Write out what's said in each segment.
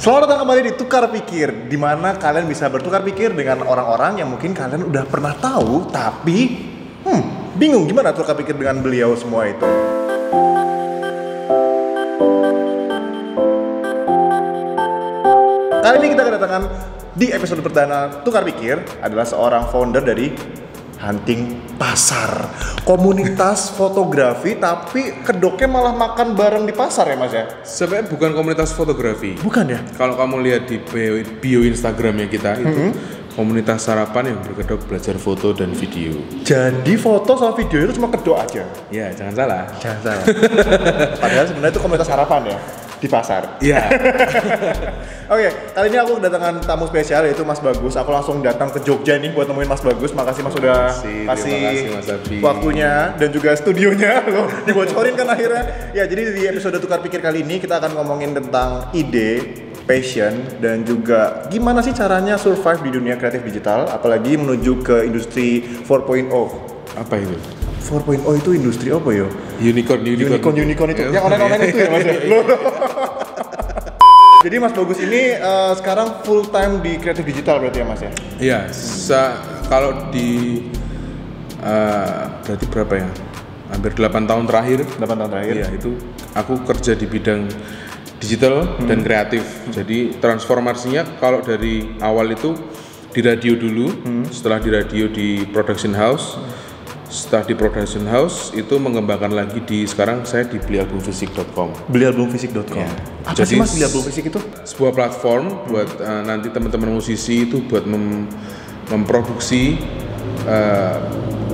Selamat datang kembali di Tukar Pikir, di mana kalian bisa bertukar pikir dengan orang-orang yang mungkin kalian udah pernah tahu, tapi bingung gimana tukar pikir dengan beliau semua itu. Kali ini kita kedatangan di episode perdana Tukar Pikir adalah seorang founder dari Hunting Pasar, komunitas fotografi tapi kedoknya malah makan bareng di pasar ya mas ya? Sebenarnya bukan komunitas fotografi. Bukan ya? Kalau kamu lihat di bio Instagramnya kita itu komunitas sarapan yang berkedok belajar foto dan video. Jadi foto sama video itu cuma kedok aja? Ya jangan salah. Jangan salah. Padahal sebenarnya itu komunitas sarapan ya? Di pasar. Iya. Oke, kali ini aku kedatangan tamu spesial yaitu Mas Bagus. Aku langsung datang ke Jogja nih buat nemuin Mas Bagus. Makasih Mas sudah kasih Mas Abi. waktunya dan juga studionya loh dibocorin kan akhirnya. Ya, jadi di episode Tukar Pikir kali ini kita akan ngomongin tentang ide, passion, dan juga gimana sih caranya survive di dunia kreatif digital, apalagi menuju ke industri 4.0. Apa itu? 4.0 itu industri apa ya? Unicorn itu. Yang online itu ya mas ya? Jadi Mas Bagus ini sekarang full time di kreatif digital berarti ya mas ya? Iya, kalau di berarti berapa ya? Hampir 8 tahun terakhir. 8 tahun terakhir? Iya, itu aku kerja di bidang digital dan kreatif. Jadi transformasinya kalau dari awal itu di radio dulu, setelah di radio di production house. Setelah di production house itu mengembangkan lagi sekarang saya di belialbumfisik.com. Belialbumfisik.com. Ya. Apa sih mas Belialbumfisik itu? Sebuah platform buat nanti teman-teman musisi itu buat memproduksi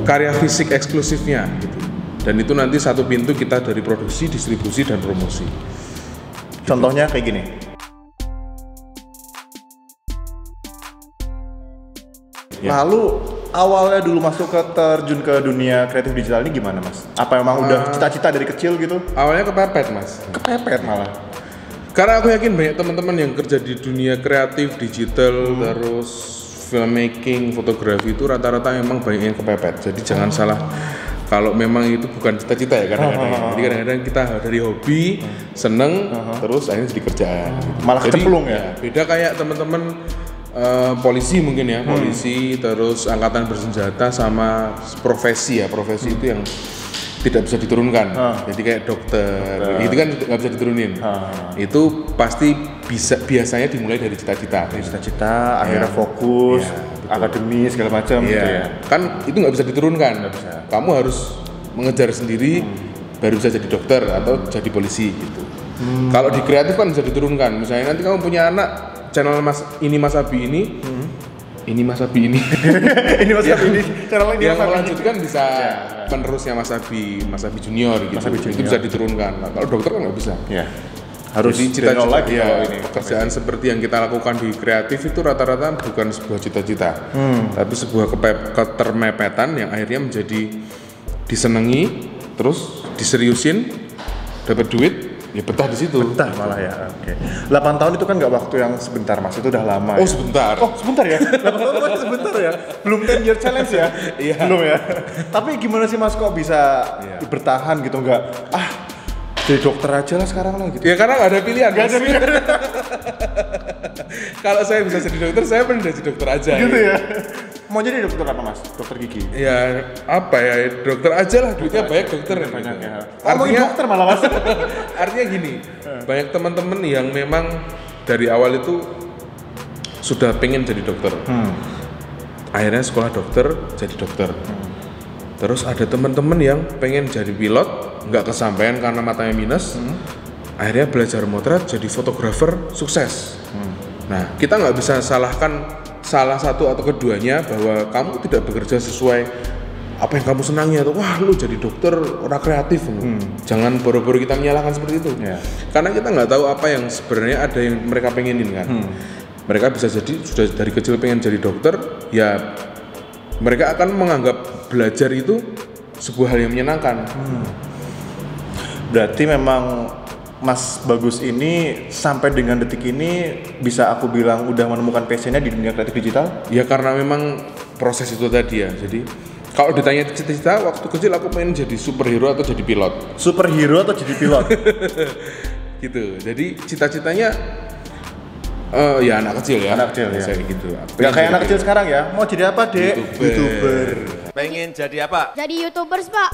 karya fisik eksklusifnya gitu. Dan itu nanti satu pintu kita dari produksi, distribusi dan promosi. Contohnya kayak gini. Ya. Lalu awalnya dulu masuk terjun ke dunia kreatif digital ini gimana mas? Apa emang udah cita-cita dari kecil gitu? Awalnya kepepet mas. Kepepet malah? Karena aku yakin banyak teman-teman yang kerja di dunia kreatif digital terus filmmaking, fotografi itu rata-rata memang banyak yang kepepet. Jadi jangan salah kalau memang itu bukan cita-cita ya kadang-kadang. Jadi kadang-kadang kita dari hobi, seneng, terus akhirnya jadi kerjaan. Malah kecemplung ya? Beda kayak teman-teman polisi mungkin ya, polisi terus angkatan bersenjata sama profesi itu yang tidak bisa diturunkan. Jadi kayak dokter, itu kan nggak bisa diturunin. Itu pasti biasanya dimulai dari cita-cita. Cita-cita, akhirnya fokus, akademis segala macam gitu ya. Kan itu nggak bisa diturunkan. Nggak bisa. Kamu harus mengejar sendiri, baru bisa jadi dokter atau jadi polisi gitu. Kalau di kreatif kan bisa diturunkan. Misalnya nanti kamu punya anak, channel Mas Abi ini, ini Mas Abi ini, ini Mas Abi ini, channel ini yang melanjutkan bisa penerusnya Mas Abi Junior gitu. Mas Abi Junior. Itu bisa diturunkan. Nah, kalau dokter kan nggak bisa. Ya. Harus cita-cita lagi ini. Pekerjaan seperti yang kita lakukan di kreatif itu rata-rata bukan sebuah cita-cita, tapi sebuah ketermepetan yang akhirnya menjadi disenangi, terus diseriusin, dapat duit. Ya betah di situ. Betah malah ya. Oke. 8 tahun itu kan nggak waktu yang sebentar mas, itu udah lama. Oh ya? Sebentar. Oh sebentar ya. 8 tahun masih sebentar ya. Belum 10 year challenge ya. Iya. Belum ya. Tapi gimana sih mas kok bisa bertahan gitu nggak? Jadi dokter aja lah sekarang lah gitu. Ya karena nggak ada pilihan. Nggak ada pilihan. Kalau saya bisa jadi dokter, saya pengen jadi dokter aja. Gitu ya. Mau jadi dokter apa mas? Dokter gigi? Ya apa ya, dokter aja lah, duitnya banyak dokter. Banyak ya. Artinya dokter malah mas. Artinya gini, banyak teman-teman yang memang dari awal itu sudah pengen jadi dokter. Akhirnya sekolah dokter, jadi dokter. Terus ada teman-teman yang pengen jadi pilot, nggak kesampaian karena matanya minus. Akhirnya belajar motret, jadi fotografer, sukses. Nah, kita nggak bisa salahkan salah satu atau keduanya bahwa kamu tidak bekerja sesuai apa yang kamu senangi atau wah lu jadi dokter orang kreatif. Jangan boro-boro kita menyalahkan seperti itu. Karena kita nggak tahu apa yang sebenarnya ada yang mereka pengenin kan. Mereka bisa jadi sudah dari kecil pengen jadi dokter, ya mereka akan menganggap belajar itu sebuah hal yang menyenangkan. Berarti memang Mas Bagus ini sampai dengan detik ini bisa aku bilang udah menemukan passionnya di dunia kreatif digital? Ya karena memang proses itu tadi ya. Jadi kalau ditanya cita-cita waktu kecil aku pengen jadi superhero atau jadi pilot. Superhero atau jadi pilot? Gitu. Jadi cita-citanya Ya anak kecil ya. Anak kecil ya. Saya gitu. Gak kayak anak kecil sekarang ya. Mau jadi apa, Dek? YouTuber. Pengen jadi apa? Jadi YouTubers, Pak.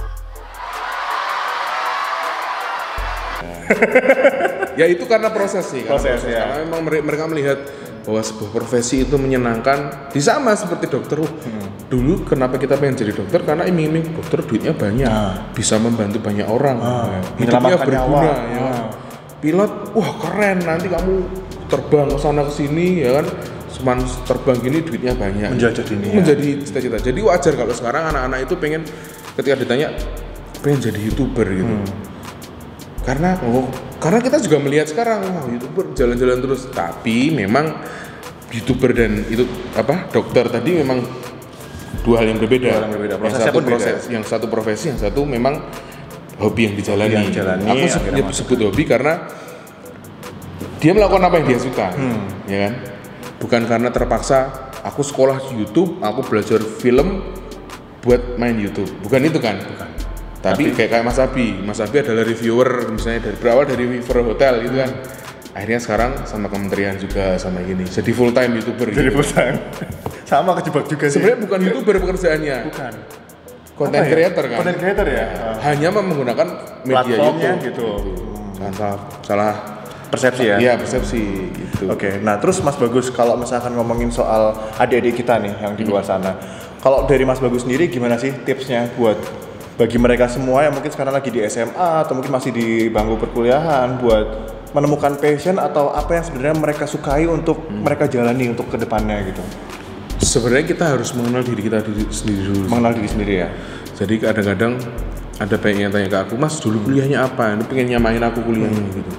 Ya itu karena proses sih. Proses, ya. Karena memang mereka melihat bahwa sebuah profesi itu menyenangkan. Di sama seperti dokter. Dulu kenapa kita pengen jadi dokter? Karena iming-iming dokter duitnya banyak, bisa membantu banyak orang, hidupnya berguna. Ya kan? Pilot, wah keren. Nanti kamu terbang ke sana ke sini, ya kan? Cuman terbang gini duitnya banyak. Menjajah dunia. Menjadi cita-cita. Jadi wajar kalau sekarang anak-anak itu pengen ketika ditanya pengen jadi YouTuber gitu. Karena kita juga melihat sekarang YouTuber jalan-jalan terus, tapi memang YouTuber dan itu dokter tadi memang dua hal yang berbeda. Yang satu profesi, yang satu memang hobi yang dijalani. Aku sebut hobi karena dia melakukan apa yang dia suka, ya kan? Bukan karena terpaksa aku sekolah di YouTube, aku belajar film buat main YouTube. Bukan itu kan? Bukan. Tapi kayak Mas Abi adalah reviewer misalnya berawal dari reviewer hotel gitu kan. Akhirnya sekarang sama kementerian juga sama gini. Jadi full time YouTuber Jadi gitu. full time. Sama kejebak juga sih. Sebenarnya bukan YouTuber pekerjaannya. Bukan. Content creator kan. Content creator ya. Hanya menggunakan media Platformnya YouTube gitu. Jangan salah Persepsi ya? Iya, persepsi gitu. Oke, nah terus Mas Bagus kalau misalkan ngomongin soal adik-adik kita nih yang di luar sana, kalau dari Mas Bagus sendiri gimana sih tipsnya buat bagi mereka semua yang mungkin sekarang lagi di SMA atau mungkin masih di bangku perkuliahan buat menemukan passion atau apa yang sebenarnya mereka sukai untuk mereka jalani untuk kedepannya gitu? Sebenarnya kita harus mengenal diri kita sendiri dulu. Mengenal diri sendiri ya? Jadi kadang-kadang ada banyak yang tanya ke aku, Mas dulu kuliahnya apa? Ini pengen nyamain aku kuliahnya gitu.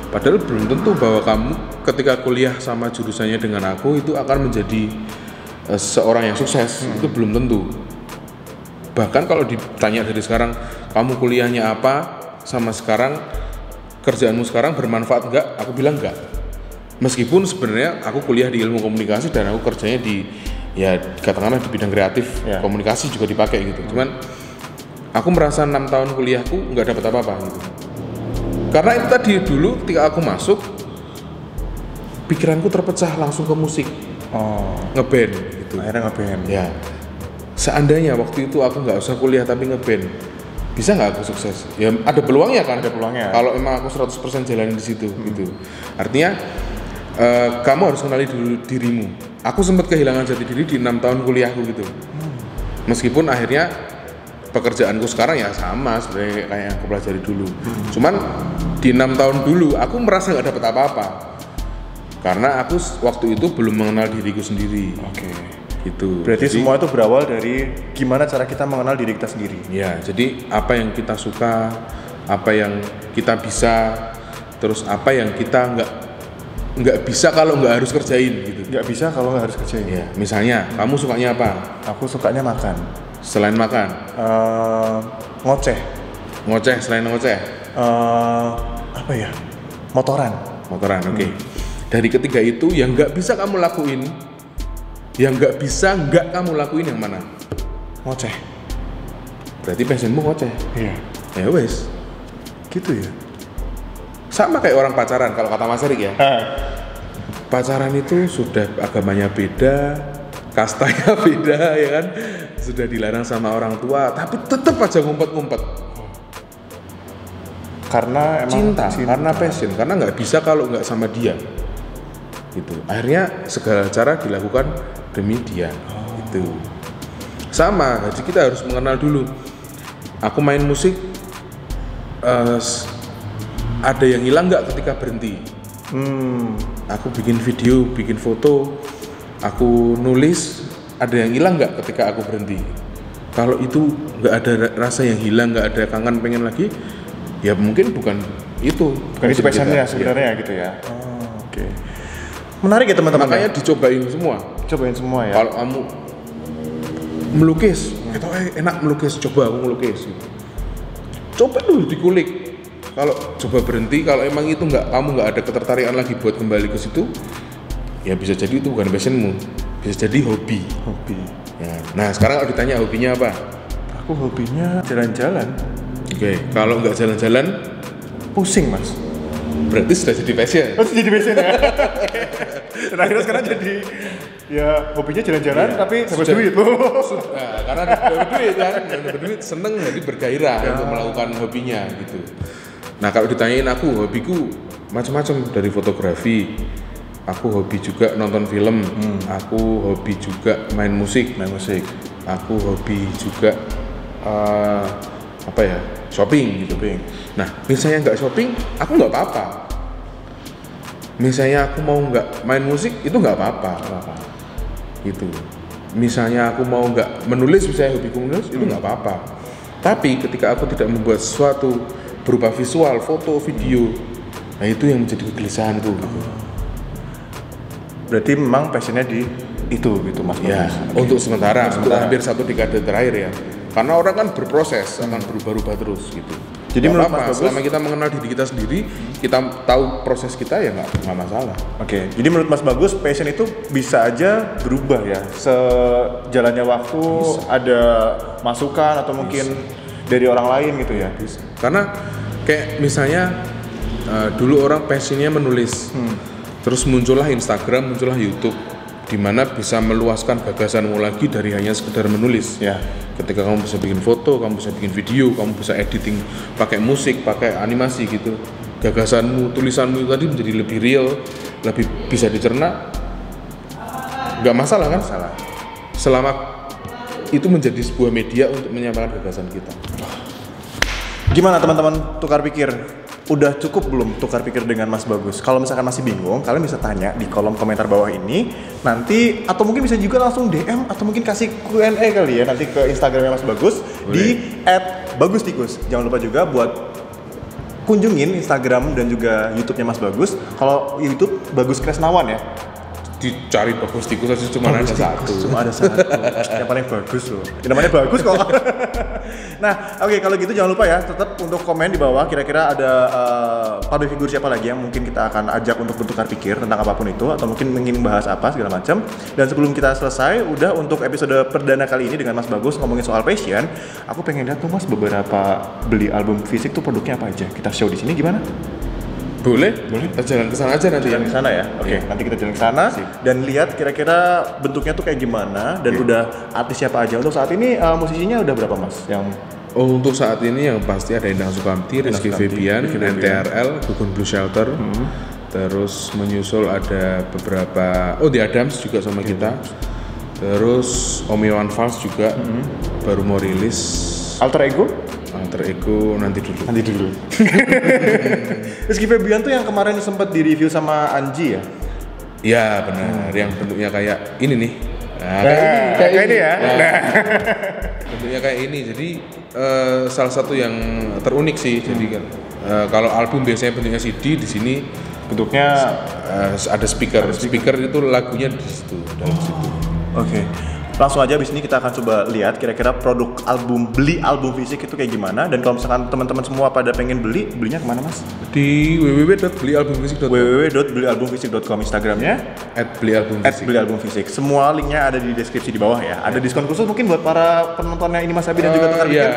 Padahal belum tentu bahwa kamu ketika kuliah sama jurusannya dengan aku itu akan menjadi seorang yang sukses. Itu belum tentu. Bahkan kalau ditanya dari sekarang, kamu kuliahnya apa sama sekarang kerjaanmu sekarang bermanfaat enggak? Aku bilang enggak. Meskipun sebenarnya aku kuliah di ilmu komunikasi dan aku kerjanya di ya katakanlah di bidang kreatif, komunikasi juga dipakai gitu. Cuman aku merasa 6 tahun kuliahku enggak dapat apa-apa gitu. Karena itu tadi dulu ketika aku masuk pikiranku terpecah langsung ke musik. Ngeband gitu. Akhirnya ngeband. Ya. Seandainya waktu itu aku nggak usah kuliah tapi ngeband, bisa nggak aku sukses? Ya ada peluangnya kan? Ada peluangnya. Kalau emang aku 100% jalanin di situ gitu. Artinya kamu harus kenali dulu dirimu. Aku sempat kehilangan jati diri di 6 tahun kuliahku gitu. Meskipun akhirnya pekerjaanku sekarang ya sama sebenarnya kayak yang aku pelajari dulu. Cuman di 6 tahun dulu aku merasa nggak dapat apa-apa karena aku waktu itu belum mengenal diriku sendiri. Oke. Gitu. Berarti semua itu berawal dari gimana cara kita mengenal diri kita sendiri. Ya, jadi apa yang kita suka, apa yang kita bisa, terus apa yang kita nggak bisa kalau nggak harus kerjain gitu. Nggak bisa kalau nggak harus kerjain. Ya, misalnya kamu sukanya apa? Aku sukanya makan. Selain makan? Ngoceh. Ngoceh, selain ngoceh? Apa ya? Motoran, oke. Dari ketiga itu yang nggak bisa kamu lakuin, yang nggak kamu lakuin yang mana? Ngoceh. Berarti passionmu ngoceh? Iya. Ya wes. Gitu ya? Sama kayak orang pacaran, kalau kata Mas Erik ya. Pacaran itu sudah agamanya beda, kastanya beda ya kan, sudah dilarang sama orang tua, tapi tetap aja ngumpet-ngumpet. Karena emang cinta, karena passion, karena nggak bisa kalau nggak sama dia. Gitu. Akhirnya segala cara dilakukan demi dia. Gitu. Sama, jadi kita harus mengenal dulu. Aku main musik, ada yang hilang nggak ketika berhenti? Aku bikin video, bikin foto, aku nulis, ada yang hilang nggak ketika aku berhenti? Kalau itu nggak ada rasa yang hilang, nggak ada kangen pengen lagi, ya mungkin bukan itu passionnya sebenarnya gitu ya. Oke. Menarik ya teman-teman. Makanya dicobain semua. Cobain semua ya. Kalau kamu melukis, itu enak melukis, coba aku melukis. Coba dulu dikulik. Kalau coba berhenti, kalau emang itu kamu nggak ada ketertarikan lagi buat kembali ke situ, ya bisa jadi itu bukan passionmu, bisa jadi hobi. Ya. Nah sekarang kalau ditanya hobinya apa? Aku hobinya jalan-jalan. Oke, kalau nggak jalan-jalan, pusing mas. Berarti sudah jadi passion. Oh, jadi passion ya. Dan akhirnya sekarang jadi ya hobinya jalan-jalan tapi dapat duit loh. Nah, karena dapat duit kan, dapat duit seneng jadi bergairah untuk melakukan hobinya gitu. Nah kalau ditanyain aku hobiku macam-macam dari fotografi. Aku hobi juga nonton film. Aku hobi juga main musik. Aku hobi juga shopping gitu. Nah misalnya nggak shopping, aku nggak apa-apa. Misalnya aku mau nggak main musik, itu nggak apa-apa. Gitu. Misalnya aku mau nggak menulis, misalnya hobiku menulis, itu nggak apa-apa. Tapi ketika aku tidak membuat sesuatu berupa visual, foto, video, nah itu yang menjadi kegelisahanku. Gitu. Berarti memang passionnya di itu gitu Mas. Ya, untuk sementara, untuk hampir 1 dekade terakhir ya. Karena orang kan berproses, akan berubah-ubah terus gitu. Jadi menurut Mas Bagus, selama kita mengenal diri kita sendiri, kita tahu proses kita ya nggak masalah. Oke, jadi menurut Mas Bagus passion itu bisa aja berubah ya sejalannya waktu, ada masukan atau mungkin dari orang lain gitu ya. Bisa. Karena kayak misalnya dulu orang passionnya menulis, terus muncullah Instagram, muncullah YouTube, di mana bisa meluaskan gagasanmu lagi dari hanya sekedar menulis. Ya. Ketika kamu bisa bikin foto, kamu bisa bikin video, kamu bisa editing pakai musik, pakai animasi gitu. Gagasanmu, tulisanmu tadi menjadi lebih real, lebih bisa dicerna. Nggak masalah kan? Salah. Selama itu menjadi sebuah media untuk menyampaikan gagasan kita. Gimana teman-teman tukar pikir? Udah cukup belum tukar pikir dengan Mas Bagus? Kalau misalkan masih bingung, kalian bisa tanya di kolom komentar bawah ini nanti, atau mungkin bisa juga langsung DM atau mungkin kasih Q&A kali ya nanti ke Instagramnya Mas Bagus. Boleh. Di @bagustikus. Jangan lupa juga buat kunjungin Instagram dan juga YouTube-nya Mas Bagus. Kalau YouTube Bagus Kresnawan ya. Dicari Bagus Tikus aja cuma ada satu. Cuma ada satu. Yang paling bagus loh. Yang namanya bagus kok. Nah, oke, kalau gitu jangan lupa ya tetap untuk komen di bawah kira-kira ada public figure siapa lagi yang mungkin kita akan ajak untuk bertukar pikir tentang apapun itu, atau mungkin ingin bahas apa segala macam. Dan sebelum kita selesai, udah untuk episode perdana kali ini dengan Mas Bagus ngomongin soal passion, aku pengen lihat tuh Mas beberapa beli album fisik tuh produknya apa aja. Kita show di sini gimana? Boleh. Kita jalan ke sana aja nanti. Jalan ke sana ya. Oke, nanti kita jalan ke sana dan lihat kira-kira bentuknya tuh kayak gimana dan udah artis siapa aja. Untuk saat ini musisinya udah berapa Mas? Untuk saat ini yang pasti ada Endang Sukamti, Rizky Febian, NTRL, Gugun Blue Shelter. Terus menyusul ada beberapa The Adams juga sama kita. Terus Om Iwan Fals juga baru mau rilis. Alter Ego nanti dulu. Rizky Febian tuh yang kemarin sempat di-review sama Anji ya? Iya benar, yang bentuknya kayak ini nih. Nah, kayak ini ya. Nah. Bentuknya kayak ini. Jadi salah satu yang terunik sih. Jadi kan kalau album biasanya bentuknya CD, di sini bentuknya ada speaker. Speaker itu lagunya di situ, dalam situ. Oke. Langsung aja abis ini kita akan coba lihat kira-kira produk beli album fisik itu kayak gimana. Dan kalau misalkan teman-teman semua pada pengen belinya kemana Mas? Di www.belialbumfisik.com Instagramnya @belialbumfisik. Semua linknya ada di deskripsi di bawah ya. Ada diskon khusus mungkin buat para penontonnya ini Mas Abi dan juga tukar pikir. Iya,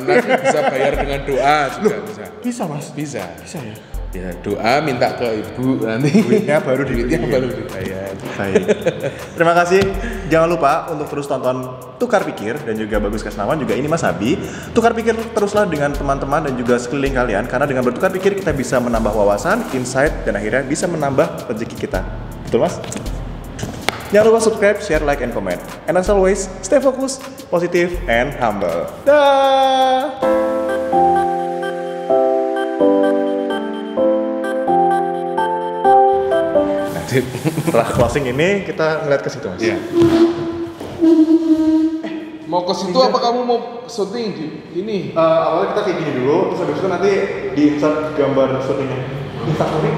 nanti bisa bayar dengan doa juga. Bisa Mas? Bisa ya? Ya doa minta ke ibu nanti duitnya baru dibayar. Baik. Terima kasih. Jangan lupa untuk terus tonton Tukar Pikir dan juga Bagus Kresnawan, juga ini Mas Abi. Tukar pikir teruslah dengan teman-teman dan juga sekeliling kalian, karena dengan bertukar pikir kita bisa menambah wawasan, insight, dan akhirnya bisa menambah rezeki kita. Betul Mas? Jangan lupa subscribe, share, like, and comment. And as always, stay focused, positive, and humble. Dah. Setelah closing ini kita ngeliat ke situ Mas. Iya. Mau ke situ apa kamu mau syuting di ini? Awalnya kita kayak gini dulu, terus habis itu nanti di insert gambar syutingnya. Instastory.